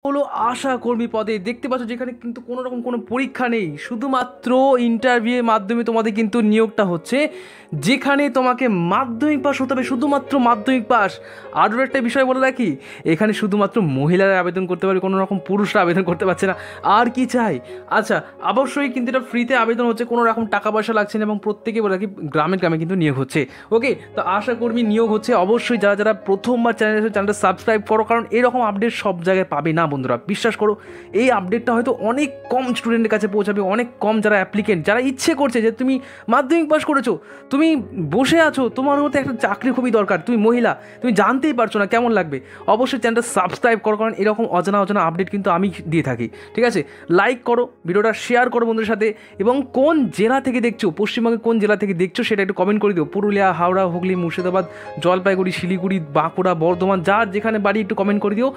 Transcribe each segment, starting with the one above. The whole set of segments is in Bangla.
হলো আশা কর্মী পদে দেখতে পাচ্ছ, যেখানে কিন্তু কোনো রকম কোনো পরীক্ষা নেই, শুধুমাত্র ইন্টারভিউয়ের মাধ্যমে তোমাদের কিন্তু নিয়োগটা হচ্ছে, যেখানে তোমাকে মাধ্যমিক পাস হতে হবে, শুধুমাত্র মাধ্যমিক পাস। আরও একটা বিষয় বলে রাখি, এখানে শুধুমাত্র মহিলারা আবেদন করতে পারবে, কোনো রকম পুরুষরা আবেদন করতে পারছে না। আর কি চাই? আচ্ছা, অবশ্যই কিন্তু এটা ফ্রিতে আবেদন হচ্ছে, কোনো রকম টাকা পয়সা লাগছে না, এবং প্রত্যেকে বলে রাখি গ্রামে গ্রামে কিন্তু নিয়োগ হচ্ছে। ওকে, তো আশা কর্মী নিয়োগ হচ্ছে। অবশ্যই যারা যারা প্রথমবার চ্যানেলটা সাবস্ক্রাইব করো, কারণ এরকম আপডেট সব জায়গায় পাবে না বন্ধুরা, বিশ্বাস করো। এই আপডেটটা হয়তো অনেক কম স্টুডেন্টের কাছে পৌঁছাবে, অনেক কম যারা অ্যাপ্লিকেন্ট, যারা ইচ্ছে করছে যে তুমি মাধ্যমিক পাস করেছো, তুমি বসে আছো, তোমার মধ্যে একটা চাকরি খুবই দরকার, তুমি মহিলা, তুমি জানতেই পারছো না কেমন লাগবে। অবশ্যই চ্যানেলটা সাবস্ক্রাইব করো, কারণ এরকম অজানা অজানা আপডেট কিন্তু আমি দিয়ে থাকি। ঠিক আছে, লাইক করো, ভিডিওটা শেয়ার করো বন্ধুদের সাথে, এবং কোন জেলা থেকে দেখছো, পশ্চিমবঙ্গের কোন জেলা থেকে দেখছো সেটা একটু কমেন্ট করে দিও। পুরুলিয়া, হাওড়া, হুগলি, মুর্শিদাবাদ, জলপাইগুড়ি, শিলিগুড়ি, বাঁকুড়া, বর্ধমান, যার যেখানে বাড়ি একটু কমেন্ট করে দিও।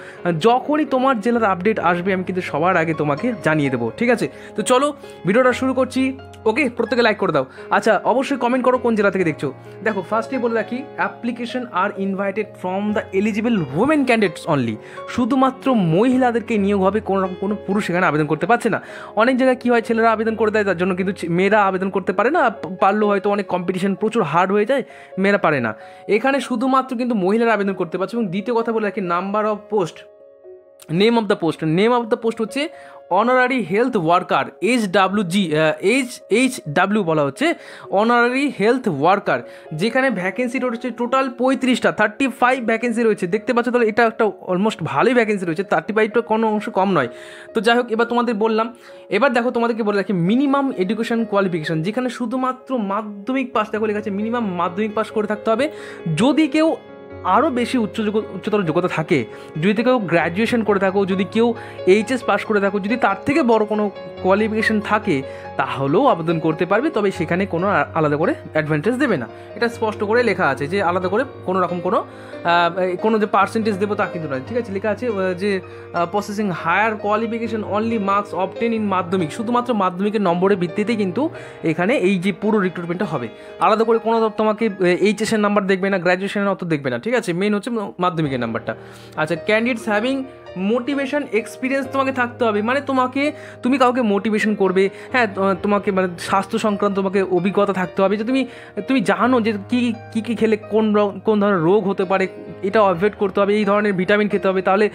যখনই তোমার জেলার আপডেট আসবে আমি কিন্তু সবার আগে তোমাকে জানিয়ে দেবো। ঠিক আছে, তো চলো ভিডিওটা শুরু করছি। ওকে, প্রত্যেকে লাইক করে দাও। আচ্ছা, অবশ্যই কমেন্ট করো কোন জেলা থেকে দেখছো। দেখো, ফার্স্টেই বলে রাখি, application are invited from the eligible women candidates only. শুধুমাত্র মহিলাদেরকে নিয়োগ হবে, কোনো রকম কোনো পুরুষ এখানে আবেদন করতে পারছে না। অনেক জায়গায় কী হয়, ছেলেরা আবেদন করে দেয়, তার জন্য কিন্তু মেয়েরা আবেদন করতে পারে না, পারলেও হয়তো অনেক কম্পিটিশন প্রচুর হার্ড হয়ে যায়, মেয়েরা পারে না। এখানে শুধুমাত্র কিন্তু মহিলারা আবেদন করতে পারছে। এবং দ্বিতীয় কথা বলে রাখি, number of post, name of the post হচ্ছে honorary health worker, H W বলা হচ্ছে, অনারারি হেলথ ওয়ার্কার। যেখানে ভ্যাকেন্সি রয়েছে টোটাল 35টা, 35 ভ্যাকেন্সি রয়েছে, দেখতে পাচ্ছ। তাহলে এটা একটা অলমোস্ট ভালোই ভ্যাকেন্সি রয়েছে, 35টা কোনো অংশ কম নয়। তো যাই হোক, এবার তোমাদের বললাম, এবার দেখো তোমাদেরকে বলে রাখি মিনিমাম এডুকেশন কোয়ালিফিকেশন, যেখানে শুধুমাত্র মাধ্যমিক পাস, দেখো লেখা আছে মিনিমাম মাধ্যমিক পাস করে থাকতে হবে। যদি কেউ আরও বেশি উচ্চতর যোগ্যতা থাকে, যদি কেউ গ্র্যাজুয়েশন করে থাকো, যদি কেউ এইচএস পাস করে থাকো, যদি তার থেকে বড় কোনো কোয়ালিফিকেশন থাকে, তাহলেও আবেদন করতে পারবে। তবে সেখানে কোনো আলাদা করে অ্যাডভান্টেজ দেবে না, এটা স্পষ্ট করে লেখা আছে যে আলাদা করে কোনো রকম কোনো যে পার্সেন্টেজ দেবো তা কিন্তু নয়। ঠিক আছে, লেখা আছে যে processing higher qualification only marks obtain in Madhyamik, শুধুমাত্র মাধ্যমিকের নম্বরের ভিত্তিতেই কিন্তু এখানে এই যে পুরো রিক্রুটমেন্টটা হবে। আলাদা করে কোনো তোমাকে এইচএসের নাম্বার দেখবে না, গ্র্যাজুয়েশনের অত দেখবে না। ঠিক আছে, মেন হচ্ছে মাধ্যমিকের নাম্বারটা। আচ্ছা, ক্যান্ডিডেটস হ্যাভিং মোটিভেশন এক্সপিরিয়েন্স তোমাকে থাকতে হবে, মানে তুমি কাউকে মোটিভেশন করবে, হ্যাঁ, তোমাকে মানে স্বাস্থ্য সংক্রান্ত তোমাকে অভিজ্ঞতা থাকতে হবে, যে তুমি জানো যে কী খেলে কোন ধরনের রোগ হতে পারে, এটা অ্যাভয়েড করতে হবে, এই ধরনের ভিটামিন খেতে হবে। তাহলে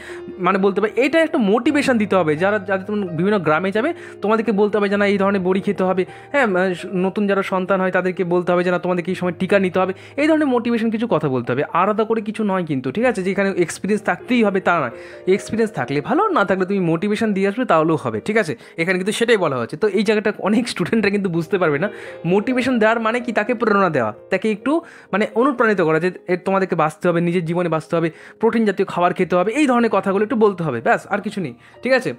মানে বলতে হবে, এটা একটা মোটিভেশন দিতে হবে। যাদের তুমি বিভিন্ন গ্রামে যাবে, তোমাদেরকে বলতে হবে যে না, এই ধরনের বড়ি খেতে হবে, হ্যাঁ, নতুন যারা সন্তান হয় তাদেরকে বলতে হবে যে না, তোমাদেরকে এই সময় টিকা নিতে হবে, এই ধরনের মোটিভেশন কিছু কথা বলতে হবে, আলাদা করে কিছু নয় কিন্তু। ঠিক আছে, যেখানে এক্সপিরিয়েন্স থাকতেই হবে তা নয়, এক্সপিরিয়েন্স থাকলে ভালো, না থাকলে তুমি মোটিভেশন দিয়ে আসবে তাহলেও হবে। ঠিক আছে, এখানে কিন্তু সেটাই বলা হচ্ছে। তো এই জায়গাটা অনেক স্টুডেন্টরা কিন্তু বুঝতে পারবে না, মোটিভেশন দেওয়ার মানে কি, তাকে প্রেরণা দেওয়া, তাকে একটু মানে অনুপ্রাণিত করা, যে তোমাদেরকে বাঁচতে হবে, নিজের জীবনে বাঁচতে হবে, প্রোটিন জাতীয় খাবার খেতে হবে, এই ধরনের কথাগুলো একটু বলতে হবে, ব্যাস, আর কিছু নেই। ঠিক আছে,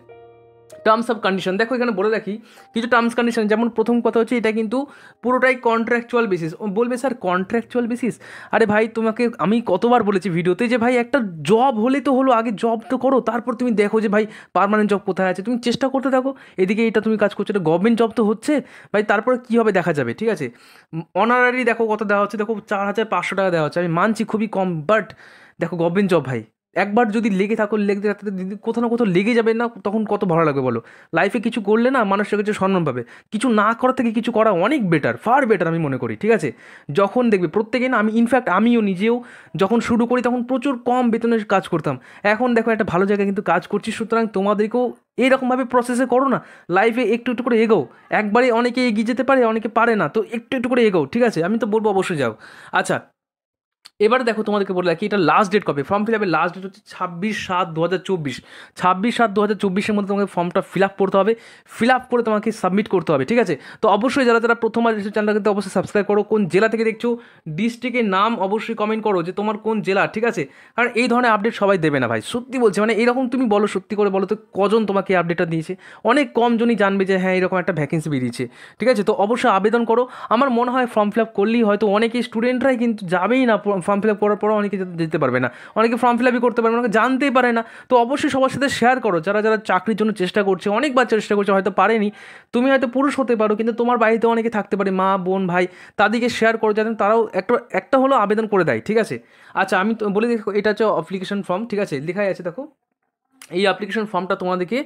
টার্মস অফ কন্ডিশন দেখো, এখানে বলে রাখি কিছু টার্মস কন্ডিশন। যেমন প্রথম কথা হচ্ছে, এটা কিন্তু পুরোটাই কন্ট্রাকচুয়াল বেসিস। বলবে স্যার কন্ট্রাকচুয়াল বেসিস, আরে ভাই তোমাকে আমি কতবার বলেছি ভিডিওতে যে ভাই একটা জব হলে তো হলো, আগে জব তো করো, তারপর তুমি দেখো যে ভাই পার্মানেন্ট জব কোথায় আছে, তুমি চেষ্টা করতে থাকো, এদিকে এটা তুমি কাজ করছো, এটা গভর্নমেন্ট জব তো হচ্ছে ভাই, তারপরে কী হবে দেখা যাবে। ঠিক আছে, অনারারি দেখো কত দেওয়া হচ্ছে, দেখো 4,500 টাকা দেওয়া হচ্ছে, আমি মানছি খুবই কম, বাট দেখো গভর্নমেন্ট জব ভাই, একবার যদি লেগে থাকতে কোথাও না কোথাও লেগে যাবে না, তখন কত ভালো লাগবে বলো। লাইফে কিছু করলে না মানুষের কাছে সম্মান পাবে, কিছু না করার থেকে কিছু করা অনেক বেটার, ফার বেটার আমি মনে করি। ঠিক আছে, যখন দেখবে প্রত্যেকে না, আমিও নিজেও যখন শুরু করি তখন প্রচুর কম বেতনের কাজ করতাম, এখন দেখো একটা ভালো জায়গায় কিন্তু কাজ করছি। সুতরাং তোমাদেরকেও এইরকমভাবে প্রসেসে করো না, লাইফে একটু একটু করে এগোও, একবারে অনেকে এগিয়ে যেতে পারে, অনেকে পারে না, তো একটু একটু করে এগোও। ঠিক আছে, আমি তো বলবো অবশ্যই যাও। আচ্ছা, এবারে দেখো তোমাদেরকে বলে রাখি, এটা লাস্ট ডেট কবে, ফর্ম ফিল আপের লাস্ট ডেট হচ্ছে 26/7/2024, 26/7/2024 মধ্যে তোমাকে ফর্মটা ফিল আপ করতে হবে, ফিল আপ করে তোমাকে সাবমিট করতে হবে। ঠিক আছে, তো অবশ্যই যারা যারা প্রথমবার চ্যানেলটা কিন্তু অবশ্যই সাবস্ক্রাইব করো। কোন জেলা থেকে দেখছো, ডিস্ট্রিক্টের নাম অবশ্যই কমেন্ট করো যে তোমার কোন জেলা। ঠিক আছে, কারণ এই ধরনের আপডেট সবাই দেবে না ভাই, সত্যি বলছি, মানে এরকম তুমি বলো, সত্যি করে বলো তো কজন তোমাকে এই আপডেটটা দিয়েছে, অনেক কম জনই জানবে যে হ্যাঁ এরকম একটা ভ্যাকেন্সি বেরিয়েছে। ঠিক আছে, তো অবশ্যই আবেদন করো। আমার মনে হয় ফর্ম ফিল আপ করলেই হয়তো অনেকেই স্টুডেন্টরাই কিন্তু যাবেই না, ফর্ম ফিল আপ করার পরও অনেকে যেতে পারবে না, অনেকে ফর্ম ফিল আপই করতে পারবে না, অনেকে জানতেই পারে না। তো অবশ্যই সবার সাথে শেয়ার করো, যারা যারা চাকরির জন্য চেষ্টা করছে, অনেকবার চেষ্টা করছে, হয়তো পারেনি, তুমি হয়তো পুরুষ হতে পারো, কিন্তু তোমার বাড়িতে অনেকে থাকতে পারে, মা, বোন, ভাই, তাদেরকে শেয়ার করো যাতে তারাও একটা একটা হলো আবেদন করে দেয়। ঠিক আছে, আচ্ছা আমি তো বলে দেখো, এটা হচ্ছে অ্যাপ্লিকেশন ফর্ম। ঠিক আছে, লেখাই আছে দেখো, এই অ্যাপ্লিকেশন ফর্মটা তোমাদেরকে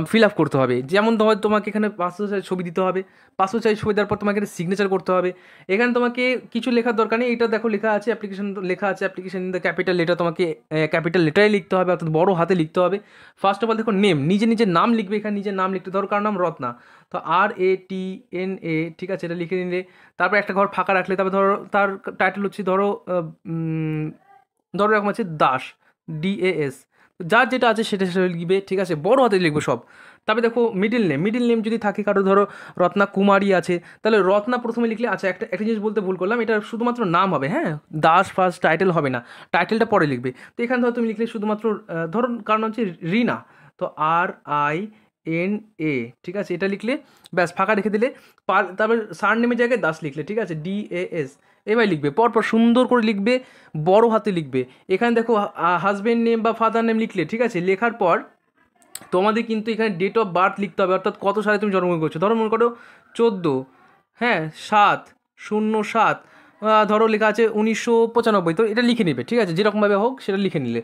ফিল আপ করতে হবে। যেমন তোমাকে এখানে পাসপোর্ট সাইজ ছবি দিতে হবে, পাসপোর্ট সাইজ ছবি দেওয়ার পর তোমাকে সিগনেচার করতে হবে। এখানে তোমাকে কিছু লেখার দরকার নেই, এটা দেখো লেখা আছে অ্যাপ্লিকেশন, লেখা আছে application in the capital letter, তোমাকে ক্যাপিটাল লেটারে লিখতে হবে, অর্থাৎ বড় হাতে লিখতে হবে। ফার্স্ট অফ অল দেখো নেম, নিজের নাম লিখবে, এখানে নিজের নাম লিখতে, ধরো কার নাম রত্না, তো RATNA, ঠিক আছে, এটা লিখে নিলে। তারপর একটা ঘর ফাঁকা রাখলে, তারপর ধরো তার টাইটেল হচ্ছে ধরো এরকম আছে দাস, DAS, যার যেটা আছে সেটা সেটা লিখবে, ঠিক আছে, বড় হাতে লিখবে সব। তারপরে দেখো মিডিল নেম যদি থাকে কারো, ধরো রত্না কুমারী আছে, তাহলে রত্না প্রথমে লিখলে। আচ্ছা, একটা জিনিস বলতে ভুল করলাম, এটা শুধুমাত্র নাম হবে, হ্যাঁ, দাস ফার্স্ট, টাইটেল হবে না, টাইটেলটা পরে লিখবে। তো এখানে ধরো তুমি লিখলে শুধুমাত্র ধরো কারণ হচ্ছে রিনা, তো RINA, ঠিক আছে, এটা লিখলে ব্যাস, ফাঁকা রেখে দিলে। তারপর সার নেমের জায়গায় দাস লিখলে, ঠিক আছে, DAS, এবার লিখবে, পরপর সুন্দর করে লিখবে, বড় হাতে লিখবে। এখানে দেখো হাজব্যান্ড নেম বা ফাদার নেম লিখলে, ঠিক আছে, লেখার পর তোমাদের কিন্তু এখানে ডেট অফ বার্থ লিখতে হবে, অর্থাৎ কত সালে তুমি জন্মগ্রহণ করছো। ধরো মনে করো 14, হ্যাঁ, 7/07, ধরো লেখা আছে 1995, তো এটা লিখে নেবে, ঠিক আছে, যেরকমভাবে হোক সেটা লিখে নিলে।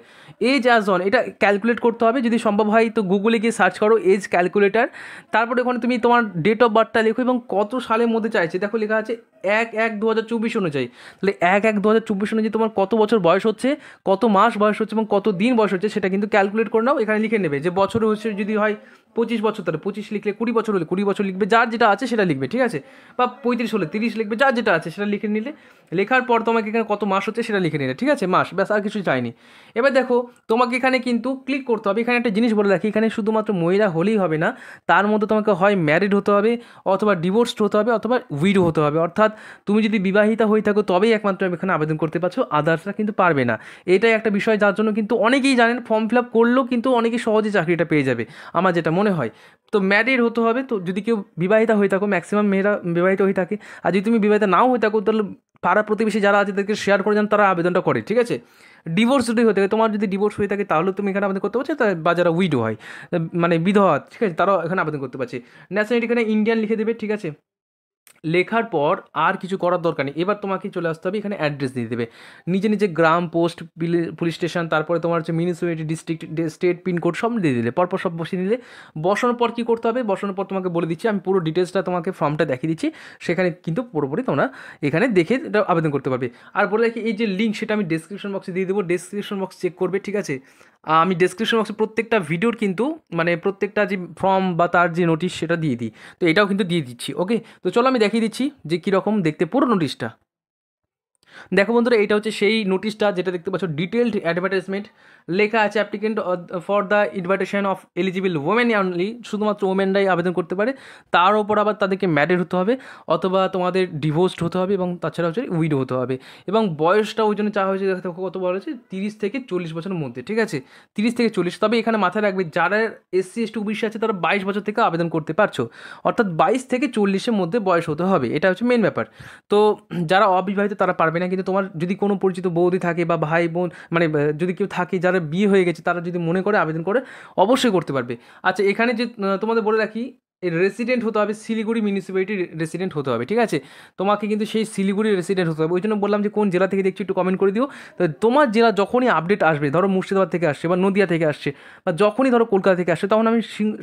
এজ অ্যাজ অন, এটা ক্যালকুলেট করতে হবে, যদি সম্ভব হয় তো গুগলে গিয়ে সার্চ করো এজ ক্যালকুলেটার। তারপরে ওখানে তুমি তোমার ডেট অফ বার্থটা লেখো এবং কত সালের মধ্যে চাইছে, দেখো লেখা আছে 1/1/2024 অনুযায়ী। তাহলে 1/1/2024 অনুযায়ী তোমার কত বছর বয়স হচ্ছে, কত মাস বয়স হচ্ছে এবং কত দিন বয়স হচ্ছে, সেটা কিন্তু ক্যালকুলেট করে নাও, এখানে লিখে নেবে। যে বছরে হচ্ছে যদি হয় 25 বছর, তাহলে 25 লিখলে, 20 বছর হলে 20 বছর লিখবে, যার যেটা আছে সেটা লিখবে, ঠিক আছে, বা 35 হলে 30 লিখবে, যার যেটা আছে সেটা লিখে নিলে। লেখার পর তোমাকে এখানে কত মাস হচ্ছে সেটা লিখে নিলে, ঠিক আছে, মাস, ব্যাস, আর কিছু চাইনি। এবার দেখো তোমাকে এখানে কিন্তু ক্লিক করতে হবে। এখানে একটা জিনিস বলে রাখি, এখানে শুধুমাত্র মহিলা হলেই হবে না, তার মধ্যে তোমাকে হয় ম্যারিড হতে হবে, অথবা ডিভোর্সড হতে হবে, অথবা উইডো হতে হবে। অর্থাৎ তুমি যদি বিবাহিতা হয়ে থাকো তবেই একমাত্র এখানে আবেদন করতে পারছো, আদার্সরা কিন্তু পারবে না। এটাই একটা বিষয় যার জন্য কিন্তু অনেকেই জানেন, ফর্ম ফিল আপ করলেও কিন্তু অনেকেই সহজে চাকরিটা পেয়ে যাবে, আমার যেটা মনে হয়। তো ম্যারিড হতে হবে, তো যদি কেউ বিবাহিতা হয়ে থাকো, ম্যাক্সিমাম মেয়েরা বিবাহিত হয়ে থাকে, আর যদি তুমি বিবাহিতা নাও হয়ে থাকো, তাহলে পাড়া প্রতিবেশী যারা আছে তাদেরকে শেয়ার করে যান, তারা আবেদনটা করে, ঠিক আছে। ডিভোর্স যদি হয়ে থাকে, তোমার যদি ডিভোর্স হয়ে থাকে তাহলে তুমি এখানে আবেদন করতে পারছো, বা যারা উইডো হয়, মানে বিধবা, ঠিক আছে, তারাও এখানে আবেদন করতে পারছে। ন্যাশনালিটি এখানে ইন্ডিয়ান লিখে দেবে, ঠিক আছে। লেখার পর আর কিছু করার দরকার নেই, এবার তোমাকে চলে আসতে হবে, এখানে অ্যাড্রেস দিয়ে দেবে, নিজে গ্রাম, পোস্ট, পুলিশ স্টেশন, তারপরে তোমার হচ্ছে মিউনিসিপ্যালিটি, ডিস্ট্রিক্ট, স্টেট, পিনকোড সব দিয়ে দিলে, পরপর সব বসিয়ে নিলে। বসানোর পর কী করতে হবে, বসানোর পর তোমাকে বলে দিচ্ছি, আমি পুরো ডিটেলসটা তোমাকে ফর্মটা দেখিয়ে দিচ্ছি, সেখানে কিন্তু পুরোপুরি তোমরা এখানে দেখে এটা আবেদন করতে পারবে। আর বলে রাখি, এই যে লিঙ্ক, সেটা আমি ডেসক্রিপশন বক্সে দিয়ে দেবো, ডেসক্রিপশন বক্স চেক করবে, ঠিক আছে। আমি ডেসক্রিপশন বক্সে প্রত্যেকটা ভিডিওর কিন্তু, মানে প্রত্যেকটা যে ফর্ম বা তার যে নোটিশ সেটা দিয়ে দিই, তো এটাও কিন্তু দিয়ে দিচ্ছি। ওকে, তো চলো আমি দেখিয়ে দিচ্ছি যে কীরকম দেখতে পুরো নোটিশটা। দেখো বন্ধুরা, এটা হচ্ছে সেই নোটিশটা, যেটা দেখতে পাচ্ছ, ডিটেলড অ্যাডভার্টাইজমেন্ট, লেখা আছে applicant for the invitation of eligible women only, শুধুমাত্র ওমেনরাই আবেদন করতে পারে। তার ওপর আবার তাদেরকে ম্যারিড হতে হবে, অথবা তোমাদের ডিভোর্সড হতে হবে, এবং তাছাড়া হচ্ছে উইডো হতে হবে। এবং বয়সটা ওই জন্য চাওয়া হয়েছে, দেখো কত বলা হয়েছে, 30 থেকে 40 বছরের মধ্যে, ঠিক আছে, 30 থেকে 40। তবে এখানে মাথায় রাখবে, যারা SC ST OBC আছে তারা 22 বছর থেকে আবেদন করতে পারছো, অর্থাৎ 22 থেকে 40-এর মধ্যে বয়স হতে হবে, এটা হচ্ছে মেন ব্যাপার। তো যারা অবিবাহিত তারা পারবে না, কিন্তু তোমার যদি কোনো পরিচিত বৌদি থাকে বা ভাই বোন, মানে যদি কেউ থাকে যারা বিয়ে হয়ে গেছে, তারা যদি মনে করে আবেদন করে, অবশ্যই করতে পারবে। আচ্ছা, এখানে যে তোমাদের বলে রাখি, রেসিডেন্ট হতে হবে, শিলিগুড়ি মিউনিসিপ্যালিটির রেসিডেন্ট হতে হবে, ঠিক আছে, তোমাকে কিন্তু সেই শিলিগুড়ি রেসিডেন্ট হতে হবে। ওই জন্য বললাম যে কোন জেলা থেকে দেখছি একটু কমেন্ট করে দিও। তো তোমার জেলা যখনই আপডেট আসবে, ধরো মুর্শিদাবাদ থেকে আসছে বা নদিয়া থেকে আসছে, বা যখনই ধরো কলকাতা থেকে আসছে, তখন আমি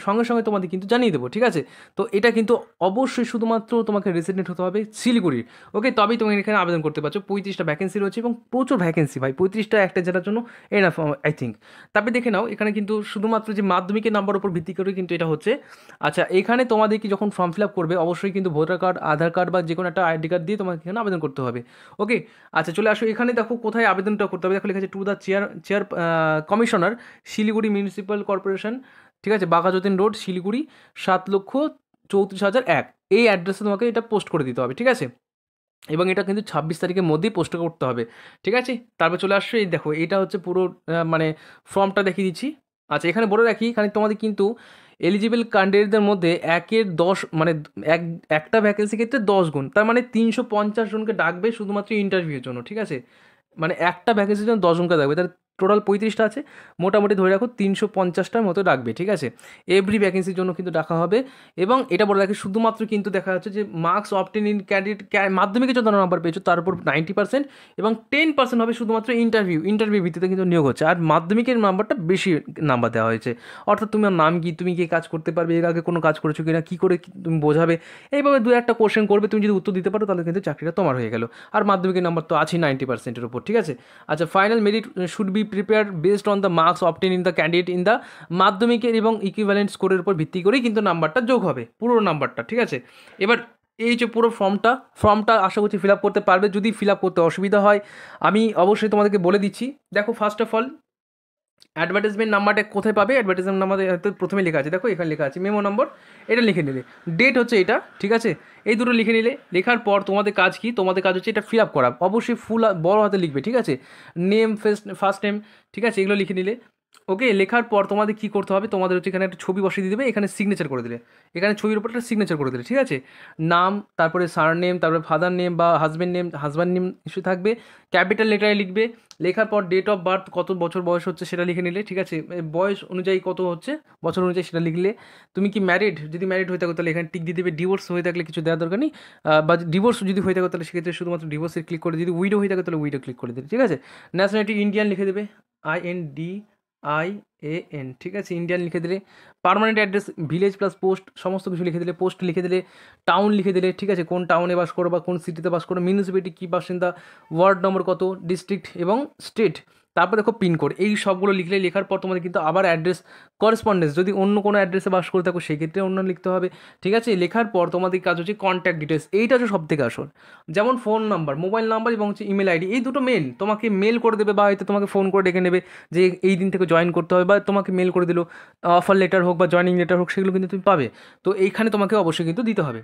সঙ্গে সঙ্গে তোমাদের কিন্তু জানিয়ে দেবো, ঠিক আছে। তো এটা কিন্তু অবশ্যই শুধুমাত্র তোমাকে রেসিডেন্ট হতে হবে শিলিগুড়ির। ওকে, তবেই তুমি এখানে আবেদন করতে পারছো। 35টা ভ্যাকেন্সি রয়েছে এবং প্রচুর ভ্যাকেন্সি ভাই, 35টা একটা জেলার জন্য এনাফ আই থিঙ্ক। তারপরে দেখে নাও, এখানে কিন্তু শুধুমাত্র যে মাধ্যমিকের নাম্বার উপর ভিত্তি করে কিন্তু এটা হচ্ছে। আচ্ছা, এখানে তোমাদের কি যখন ফর্ম ফিল আপ করবে, অবশ্যই কিন্তু ভোটার কার্ড, আধার কার্ড বা যে কোনো একটা ID কার্ড দিয়ে তোমাকে এখানে আবেদন করতে হবে। ওকে, আচ্ছা, চলে আসো, এখানে দেখো কোথায় আবেদনটা করতে হবে। দেখো লেখা আছে to the chair commissioner, Siliguri municipal corporation, ঠিক আছে, বাঘাযতীন রোড, শিলিগুড়ি, 7,34,001, এই অ্যাড্রেসে তোমাকে এটা পোস্ট করে দিতে হবে, ঠিক আছে। এবং এটা কিন্তু 26 তারিখের মধ্যেই পোস্ট করতে হবে, ঠিক আছে। তারপর চলে আসছে, এই দেখো এটা হচ্ছে পুরো মানে ফর্মটা দেখিয়ে দিচ্ছি। আচ্ছা, এখানে বলে রাখি, এখানে তোমাদের কিন্তু এলিজিবল ক্যান্ডিডেটদের মধ্যে 1/10, মানে একটা ভ্যাকেন্সি ক্ষেত্রে 10 গুণ, তার মানে 350 জনকে ডাকবে শুধুমাত্র ইন্টারভিউর জন্য, ঠিক আছে। মানে একটা ভ্যাকেন্সির জন্য 10 জনকে ডাকবে, তার টোটাল 35টা আছে, মোটামুটি ধরে রাখো 350টার মতো ডাকবে, ঠিক আছে। এভরি ভ্যাকেন্সির জন্য কিন্তু ডাকা হবে। এবং এটা বলে রাখি শুধুমাত্র কিন্তু দেখা যাচ্ছে যে মার্কস অবটেন ইন ক্যান্ডিডেট মাধ্যমিকে যত নাম্বার পেয়েছো তার উপর 90% এবং 10% হবে শুধুমাত্র ইন্টারভিউ ভিত্তিতে কিন্তু নিয়োগ হচ্ছে। আর মাধ্যমিকের নাম্বারটা বেশি নাম্বার দেওয়া হয়েছে, অর্থাৎ তোমার নাম কি, তুমি কি কাজ করতে পারবে, এর আগে কোনো কাজ করেছো কিনা, কী করে তুমি বোঝাবে, এইভাবে দু একটা কোশ্চেন করবে, তুমি যদি উত্তর দিতে পারো তাহলে কিন্তু চাকরিটা তোমার হয়ে গেল। আর মাধ্যমিকের নাম্বার তো আছেই 90%-এর উপর, ঠিক আছে। আচ্ছা, final merit should be prepare based on the marks obtain in the candidate in the মাধ্যমিকের এবং ইকুইভ্যালেন্ট স্কোরের উপর ভিত্তি করেই কিন্তু নাম্বারটা যোগ হবে, পুরো নাম্বারটা, ঠিক আছে। এবার এই যে পুরো ফর্মটা আশা করছি ফিল আপ করতে পারবে। যদি ফিল আপ করতে অসুবিধা হয় আমি অবশ্যই তোমাদেরকে বলে দিচ্ছি। দেখো, ফার্স্ট অফ অল অ্যাডভার্টাইজমেন্ট নাম্বারটা কোথায় পাবে? অ্যাডভার্টাইজমেন্ট নাম্বার হয়তো প্রথমে লেখা আছে, দেখো এখানে লেখা আছে মেমো নম্বর, এটা লিখে নিলে। ডেট হচ্ছে এটা, ঠিক আছে, এই দুটো লিখে নিলে। লেখার পর তোমাদের কাজ কি? তোমাদের কাজ হচ্ছে এটা ফিল আপ করা, অবশ্যই ফুল বড় হাতে লিখবে, ঠিক আছে। নেম, ফার্স্ট নেম, ঠিক আছে, এগুলো লিখে নিলে। ওকে, লেখার পর তোমাদের কী করতে হবে? তোমাদের হচ্ছে এখানে একটা ছবি বসিয়ে দিয়ে দেবে, এখানে সিগনেচার করে দিলে, এখানে ছবির উপর একটা সিগনেচার করে দিলে, ঠিক আছে। নাম, তারপরে সার নেম, তারপরে ফাদার নেম বা হাজব্যান্ড নেম ইস্যু থাকবে, ক্যাপিটাল লেটারে লিখবে। লেখার পর ডেট অফ বার্থ, কত বছর বয়স হচ্ছে সেটা লিখে নিলে, ঠিক আছে। বয়স অনুযায়ী কত হচ্ছে বছর অনুযায়ী সেটা লিখলে। তুমি কি ম্যারিড? যদি ম্যারিড হয়ে থাকো তাহলে এখানে টিক দিয়ে দেবে। ডিভোর্স হয়ে থাকলে কিছু দেওয়ার দরকার নেই, বা ডিভোর্স যদি হয়ে থাকো তাহলে সেক্ষেত্রে শুধুমাত্র ডিভোর্সে ক্লিক করে, যদি উইডো হয়ে থাকে তাহলে উইডো ক্লিক করে দেবে, ঠিক আছে। ন্যাশনালিটি ইন্ডিয়ান লিখে দেবে, INDIAN, ঠিক আছে, ইন্ডিয়ান লিখে দিলে। Permanent address village plus post সমস্ত কিছু লিখে দিলে, পোস্ট লিখে দিলে, টাউন লিখে দিলে, ঠিক আছে, কোন টাউনে বাস করো বা কোন সিটিতে বাস করো, মিউনিসিপ্যালিটি কী বাসিন্দা, ওয়ার্ড নম্বর কত, ডিস্ট্রিক্ট এবং স্টেট, তারপর দেখো পিনকোড, এই সবগুলো লিখলে। লেখার পর তোমাদের কিন্তু আবার অ্যাড্রেস করেসপন্ডেন্স, যদি অন্য কোনো অ্যাড্রেসে বাস করে থাকো সেক্ষেত্রে অন্য লিখতে হবে, ঠিক আছে। লেখার পর তোমাদের কাজ হচ্ছে কন্ট্যাক্ট ডিটেলস, এইটা হচ্ছে সব থেকে আসল, যেমন ফোন নাম্বার, মোবাইল নাম্বার এবং হচ্ছে ইমেল আইডি, এই দুটো মেল তোমাকে মেল করে দেবে বা হয়তো তোমাকে ফোন করে ডেকে নেবে যে এই দিন থেকে জয়েন করতে হবে, বা তোমাকে মেল করে দিল অফার লেটার হোক বা জয়েনিং লেটার হোক, সেগুলো কিন্তু তুমি পাবে। তো এইখানে তোমাকে অবশ্যই কিন্তু দিতে হবে।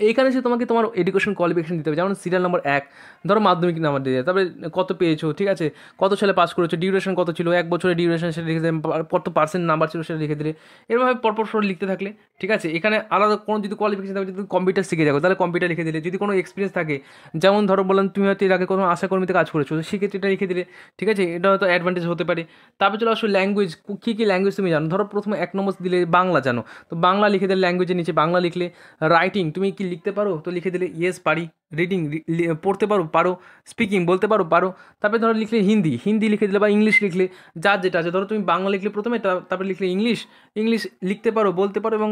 এইখানে সে তোমাকে তোমার এডুকেশন কোয়ালিফিকেশন দিতে হবে, যেমন সিরিয়াল নাম্বার 1, ধরো মাধ্যমিক নাম্বার দিয়ে দেয়, তারপরে কত পেয়েছো, ঠিক আছে, কত সালে পাস করেছো, ডিউরেশন কত ছিল, 1 বছরের ডিউরেশন সেটা লিখে দিলে, কত পার্সেন্ট নাম্বার ছিল সেটা লিখে দিলে। এরভাবে পরপর লিখতে থাকলে, ঠিক আছে। এখানে আলাদা কোনো যদি কোয়ালিফিকেশন থাকে, যদি কম্পিউটার শিখে যাবো তাহলে কম্পিউটার লিখে দিলে। যদি কোনো এক্সপিরিয়েন্স থাকে, যেমন ধরো বললাম তুমি হয়তো এর আগে কোনো আশাকর্মীতে কাজ করেছো, সেক্ষেত্রে এটা লিখে দিলে, ঠিক আছে, এটা হয়তো অ্যাডভান্টেজ হতে পারে। তারপর চলে আসো ল্যাঙ্গুয়েজ, কী কী ল্যাঙ্গুয়েজ তুমি জানো, ধরো প্রথমে 1 নম্বর দিলে বাংলা জানো, তো বাংলা লিখে দিলে, ল্যাঙ্গুয়েজের নিচে বাংলা লিখলে। রাইটিং, তুমি কি লিখতে পারো, তো লিখে দিলে ইয়েস পারি। রিডিং, পড়তে পারো। স্পিকিং, বলতে পারো। তারপরে ধরো লিখলে হিন্দি লিখে দিলে, বা ইংলিশ লিখলে, যার যেটা আছে। ধরো তুমি বাংলা লিখলে প্রথমে, তারপরে লিখলে ইংলিশ লিখতে পারো, বলতে পারো এবং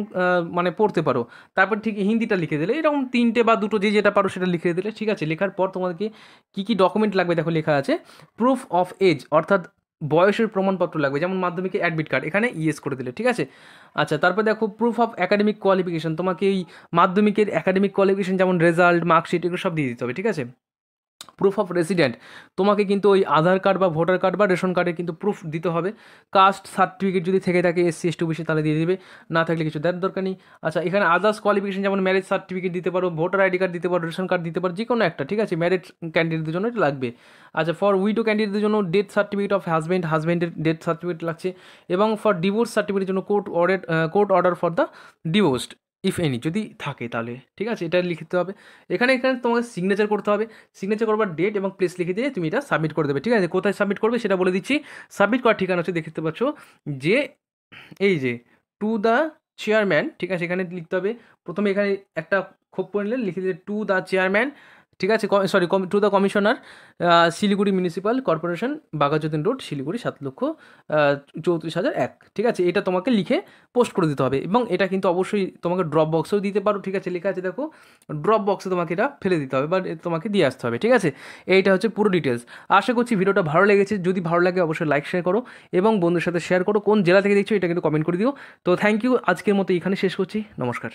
মানে পড়তে পারো। তারপর ঠিক হিন্দিটা লিখে দিলে, এরকম 3টে বা 2টো যে যেটা পারো সেটা লিখে দিলে, ঠিক আছে। লেখার পর তোমাদেরকে কী কী ডকুমেন্ট লাগবে দেখো লেখা আছে। প্রুফ অফ এজ, অর্থাৎ বয়সের প্রমাণপত্র লাগবে, যেমন মাধ্যমিকে অ্যাডমিট কার্ড, এখানে ইয়েস করে দিলে, ঠিক আছে। আচ্ছা, তারপর দেখো প্রুফ অফ একাডেমিক কোয়ালিফিকেশন, তোমাকে এই মাধ্যমিকের একাডেমিক কোয়ালিফিকেশন যেমন রেজাল্ট, মার্কশিট, এগুলো সব দিয়ে দিতে হবে, ঠিক আছে। প্রুফ অফ রেসিডেন্ট, তোমাকে কিন্তু ওই আধার কার্ড বা ভোটার কার্ড বা রেশন কার্ডের কিন্তু প্রুফ দিতে হবে। কাস্ট সার্টিফিকেট যদি থেকে থাকে SC ST OBC তাহলে দিয়ে দেবে, না থাকলে কিছু দেওয়ার দরকার নেই। আচ্ছা, এখানে আদার্স কোয়ালিফিকেশন যেমন ম্যারেজ সার্টিফিকেট দিতে পারো, ভোটার ID কার্ড দিতে পারো, রেশন কার্ড দিতে পারো, যে কোনো একটা, ঠিক আছে। ম্যারেড ক্যান্ডিডেটদের জন্য এটা লাগবে। আচ্ছা, ফর উইডো ক্যান্ডিডেটদের জন্য ডেথ সার্টিফিকেট অফ হাজব্যান্ডের ডেথ সার্টিফিকেট লাগছে। এবং ফর ডিভোর্স সার্টিফিকেটের জন্য court order for the divorced if any, যদি থাকে তাহলে, ঠিক আছে, এটা লিখতে হবে। এখানে তোমাকে সিগনেচার করতে হবে, সিগনেচার করবার ডেট এবং প্লেস লিখে দিয়ে তুমি এটা সাবমিট করে দেবে, ঠিক আছে। কোথায় সাবমিট করবে সেটা বলে দিচ্ছি। সাবমিট করার ঠিকানা হচ্ছে, দেখতে পাচ্ছ যে এই যে টু দ্য চেয়ারম্যান, ঠিক আছে, এখানে লিখতে হবে। প্রথমে এখানে একটা খোপ করে নিলে লিখে দিলে টু দ্য চেয়ারম্যান, ঠিক আছে, to the commissioner, Siliguri municipal corporation, Baghajatin road, Siliguri, 7,34,001, ঠিক আছে। এটা তোমাকে লিখে পোস্ট করে দিতে হবে। এবং এটা কিন্তু অবশ্যই তোমাকে ড্রপ বক্সেও দিতে পারো, ঠিক আছে, লেখা আছে দেখো, ড্রপ বক্সে তোমাকে এটা ফেলে দিতে হবে বা তোমাকে দিয়ে আসতে হবে, ঠিক আছে। এইটা হচ্ছে পুরো ডিটেলস। আশা করছি ভিডিওটা ভালো লেগেছে, যদি ভালো লাগে অবশ্যই লাইক শেয়ার করো এবং বন্ধুদের সাথে শেয়ার করো। কোন জেলা থেকে দেখছো এটা কিন্তু কমেন্ট করে দিও। তো থ্যাংক ইউ, আজকের মতো এখানে শেষ করছি, নমস্কার।